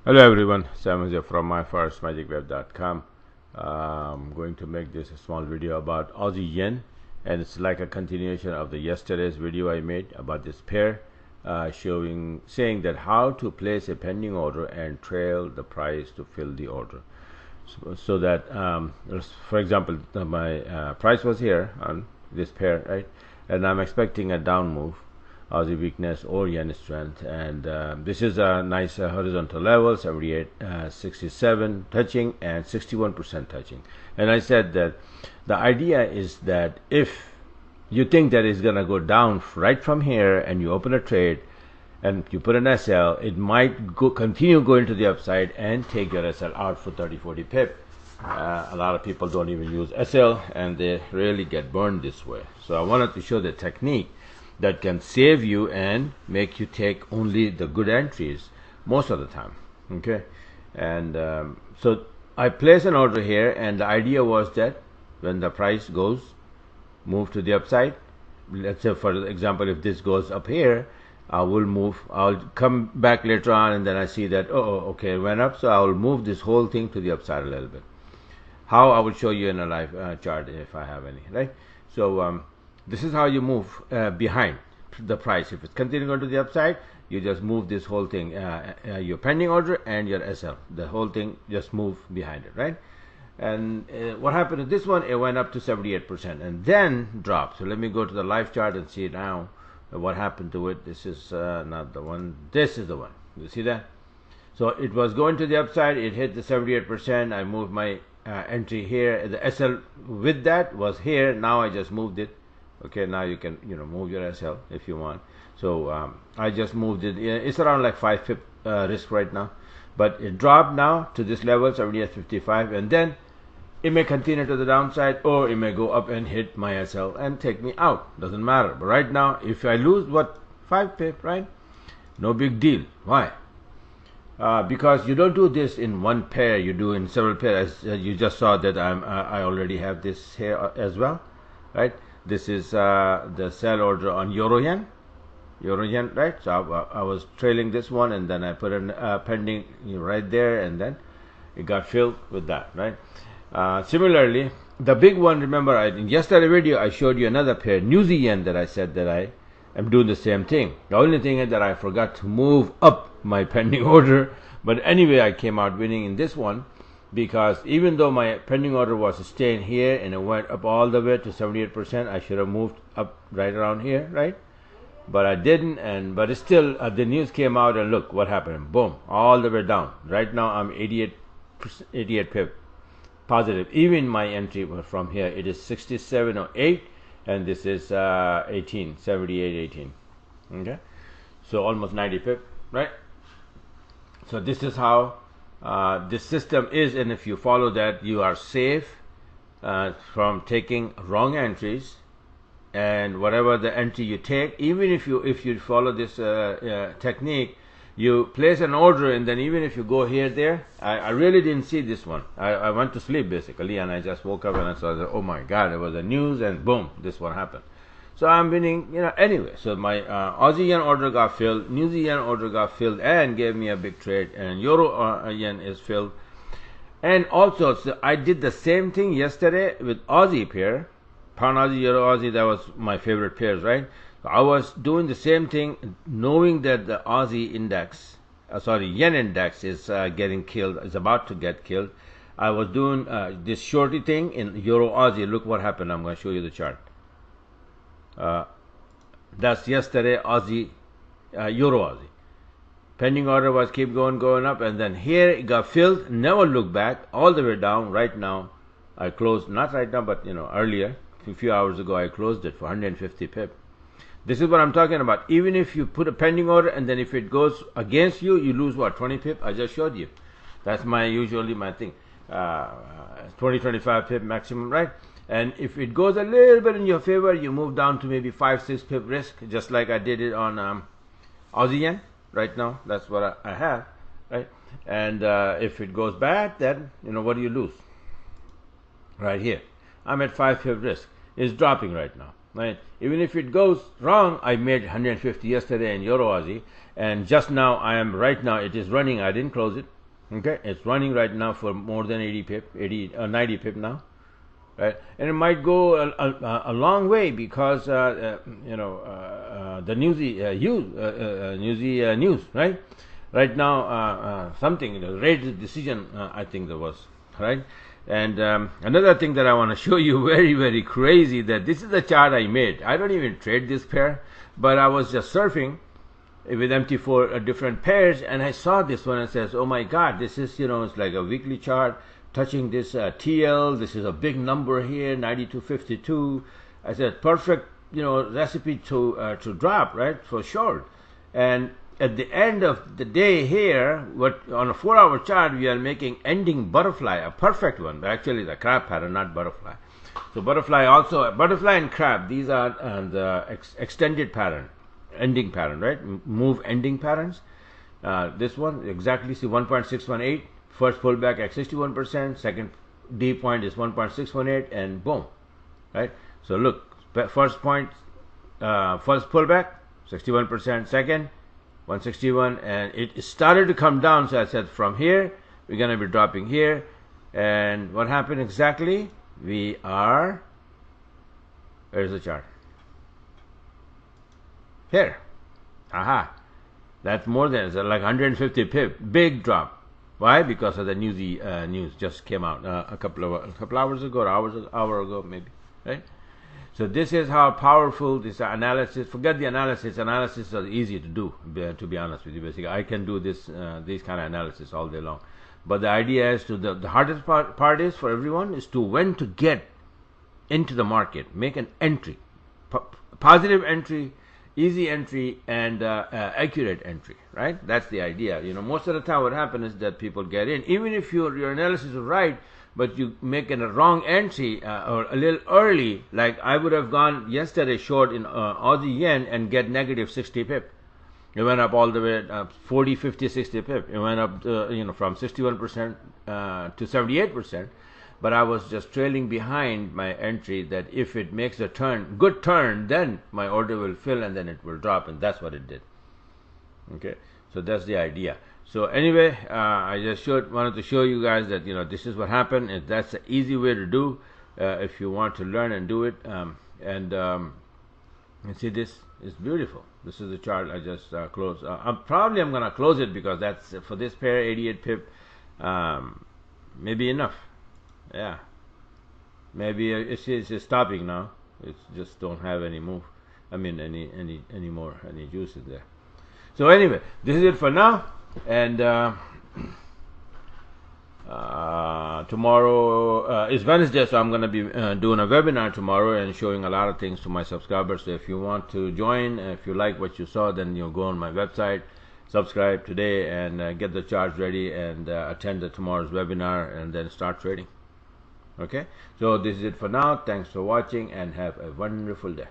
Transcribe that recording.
Hello everyone, Sam is here from myforex.magicweb.com. I'm going to make this a small video about Aussie yen, and it's like a continuation of the yesterday's video I made about this pair, saying that how to place a pending order and trail the price to fill the order. So that, for example, my price was here on this pair, right? And I'm expecting a down move, Aussie weakness or yen strength, and this is a nice horizontal level, 78.67 touching and 61% touching. And I said that the idea is that if you think that it's going to go down right from here and you open a trade and you put an SL, it might continue going to the upside and take your SL out for 30-40 pip. A lot of people don't even use SL and they really get burned this way. So I wanted to show the technique that can save you and make you take only the good entries most of the time. Okay, and so I place an order here, and the idea was that when the price goes move to the upside, let's say for example if this goes up here, I'll come back later on and then I see that okay, it went up, so I'll move this whole thing to the upside a little bit. How I will show you in a live chart if I have any, right? So this is how you move behind the price. If it's continuing going to the upside, you just move this whole thing, your pending order and your SL, the whole thing just move behind it, right? And what happened to this one? It went up to 78% and then dropped. So let me go to the live chart and see now what happened to it. This is not the one, this is the one. You see that? So it was going to the upside, it hit the 78%. I moved my entry here. The SL with that was here. Now I just moved it. Okay, now you can move your SL if you want. So I just moved it. It's around like 5 pip risk right now, but it dropped now to this level 78.55, and then it may continue to the downside or it may go up and hit my SL and take me out. Doesn't matter. But right now, if I lose 5 pip, right? No big deal. Why? Because you don't do this in one pair. You do in several pairs. As you just saw that I already have this here as well, right? This is the sell order on euro yen, right? So I was trailing this one, and then I put a pending right there, and then it got filled with that, right? Similarly, the big one, remember, in yesterday's video I showed you another pair, New Zealand yen, that I said that I am doing the same thing. The only thing is that I forgot to move up my pending order, but anyway I came out winning in this one, because even though my pending order was staying here and it went up all the way to 78%, I should have moved up right around here, right? But I didn't, but still the news came out and look what happened. Boom, all the way down. Right now I'm 88 pip positive. Even my entry from here, it is 67.08, and this is 78.18. Okay, so almost 90 pip, right? So this is how this system is, and if you follow that, you are safe from taking wrong entries. And whatever the entry you take, even if you follow this technique, you place an order, and then even if you go here there, I really didn't see this one. I went to sleep basically, and I just woke up and I saw that, oh my god, it was the news, and boom, this one happened. So I'm winning, anyway. So my Aussie yen order got filled, New Zealand yen order got filled, and gave me a big trade. And euro yen is filled. And also, so I did the same thing yesterday with Aussie pair, pound Aussie, euro Aussie. That was my favorite pairs, right? So I was doing the same thing, knowing that the Aussie index, yen index is getting killed, is about to get killed. I was doing this shorty thing in euro Aussie. Look what happened. I'm going to show you the chart. That's yesterday Aussie, euro Aussie. Pending order was keep going up, and then here it got filled, never looked back, all the way down. Right now I closed, not right now, but earlier, a few hours ago, I closed it for 150 pip. This is what I'm talking about. Even if you put a pending order, and then if it goes against you, you lose what, 20 pip? I just showed you. That's usually my thing, 20-25 pip maximum, right? And if it goes a little bit in your favor, you move down to maybe 5-6 pip risk, just like I did it on Aussie yen. Right now, that's what I have, right? And if it goes bad, then what do you lose? Right here, I'm at 5 pip risk. It's dropping right now. right? Even if it goes wrong, I made 150 yesterday in Euro Aussie, and just now right now it is running. I didn't close it. Okay, it's running right now for more than 80 pip, 90 pip now, right? And it might go a long way because the newsy news, right? Right now, something the rate decision, I think there was, right? And another thing that I want to show you, very, very crazy, that this is the chart I made. I don't even trade this pair, but I was just surfing with MT4 different pairs, and I saw this one and says, oh my God, this is, it's like a weekly chart touching this TL. This is a big number here, 92.52. I said, perfect, recipe to drop, right, for short. And at the end of the day here, on a 4-hour chart, we are making ending butterfly, a perfect one, but actually the crab pattern, not butterfly. So butterfly and crab, these are the extended pattern, ending pattern, right? Move ending patterns. This one exactly, see 1.618, first pullback at 61%, second D point is 1.618, and boom, right? So look, first point, first pullback 61%, second 161, and it started to come down. So I said, from here we're going to be dropping here, and what happened exactly? Where's the chart? Here. Aha, that's more than, it's like 150 pip, big drop. Why? Because of the newsy news just came out a couple hours ago, hour ago maybe, right? So this is how powerful this analysis. Forget the analysis. Analysis is easy to do, to be honest with you. Basically, I can do this these kind of analysis all day long. But the idea is the hardest part is for everyone is to when to get into the market, make an entry, positive entry, easy entry, and accurate entry. Right? That's the idea. Most of the time, what happens is that people get in, even if your analysis is right, but you make a wrong entry or a little early. Like I would have gone yesterday short in Aussie yen and get negative 60 pip. It went up all the way 40, 50, 60 pip. It went up from 61% to 78%. But I was just trailing behind my entry that if it makes a good turn, then my order will fill and then it will drop, and that's what it did. Okay, so that's the idea. So anyway, I just wanted to show you guys that this is what happened, and that's an easy way to do if you want to learn and do it. You see, this is beautiful. This is the chart I just closed. I'm going to close it because that's for this pair, 88 pip, maybe enough. Yeah, maybe it's stopping now. It's just don't have any move. I mean any more juice in there. So anyway, this is it for now. And tomorrow is Wednesday, so I'm going to be doing a webinar tomorrow and showing a lot of things to my subscribers. So if you want to join, if you like what you saw, then you'll go on my website, subscribe today, and get the charts ready, and attend tomorrow's webinar, and then start trading. Okay, so this is it for now. Thanks for watching, and have a wonderful day.